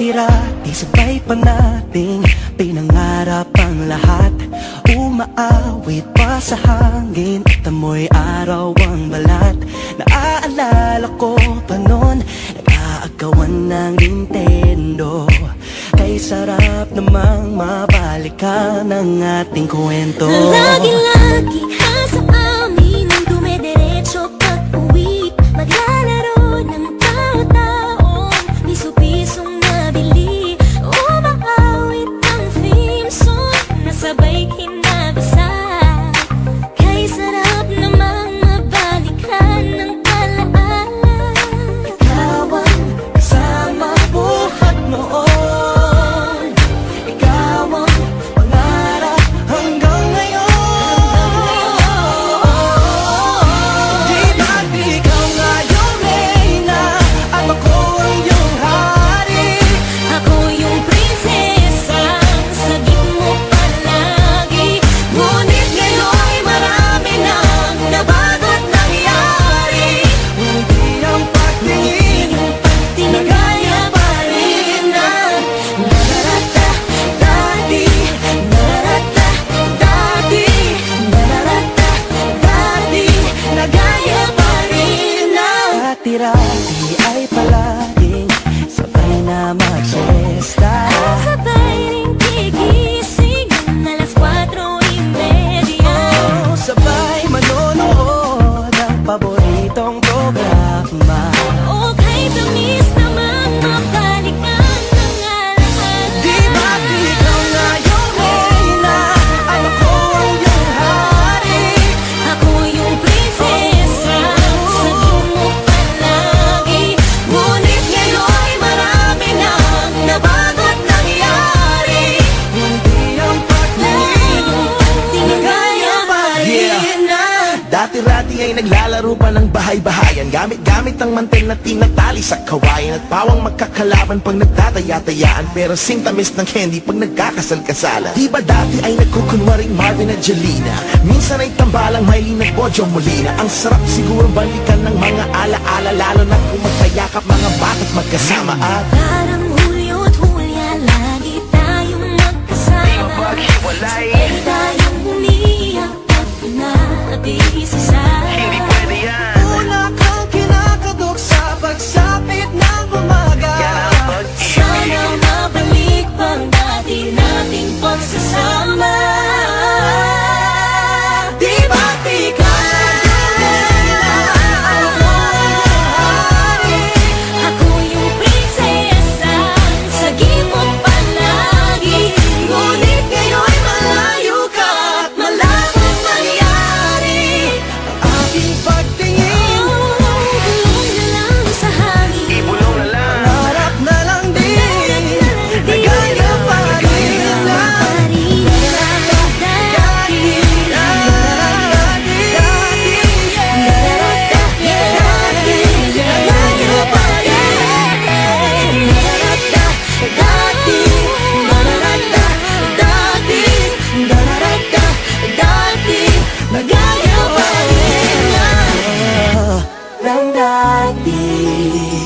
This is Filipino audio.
Dati-rati sabay pa nating pinangarap ang lahat. Umaawit pa sa hangin at amoy araw ang balat. Naaalala ko pa noon, nag-aagawan ng Nintendo. Kay sarap namang mabalikan ang ating kwento. Lagi-lagi ka sa amin ang dumidiretso pag-uwi. Maglalaro ng tao-taong piso-pisong nabili. Umaawit ang theme song na sabay kinabasa. Kay sarap namang mabalikan ng alaala. Ikaw ang kasama buhat noon. Ikaw ang pangarap hanggang ngayon. Di ba't ikaw nga yung reyna at ako ang iyong hari? Ako yung prinsesang sagip mo palagi. Ngunit ngayon'y marami nang nabago't nangyari. Hindi ang pagtingin na gaya pa rin ng nararata dati, nararata dati, nararata dati, na gaya pa rin ng dati-rati ay palaging sabay na mag-siesta. Sabay ring gigising ng alas 4:30. Oh, sabay manonood ng paboritong programa. O kay tamis naman mabalikan ng alaala. Di ba't ikaw nga yung reyna at ako ang iyong hari? Ako yung prinsesa, sagip mo palagi. Ngunit ngayon'y marami nang nabago't nangyari. Hindi ang pagtingin na gaya pa rin ng Dati-rati ay naglalaro pa ng bahay-bahayan, gamit-gamit ang mantel na tinatali sa kawayan. At pawang magkakalaban pag nagtataya-tayaan, pero singtamis ng candy pag nagkakasal-kasalan. Di ba dati ay nagkukunwaring Marvin at Jelena? Minsan ay tambalang Maylene at Bojo Molina. Ang sarap siguro balikan ng mga ala-ala, lalo na kung magkayakap mga bata't magkasama. At Parang Hulyo't Hulya, lagi tayong magkasama. Sabay tayong umiyak at pinag-iisa. una kang kinakatok sa pagsapit ng umaga. Sana mabalik pang dati nating pagsasama. Di ba't ikaw yung reyna at ako ang iyong hari? Ako yung prinsesa, sagip mo palagi. Ngunit ngayon'y malayo ka at malabong nangyari. Ang aking pagtingin, Bulong na lang sa hangin. harap na lang din, na gaya pa rin ng dati.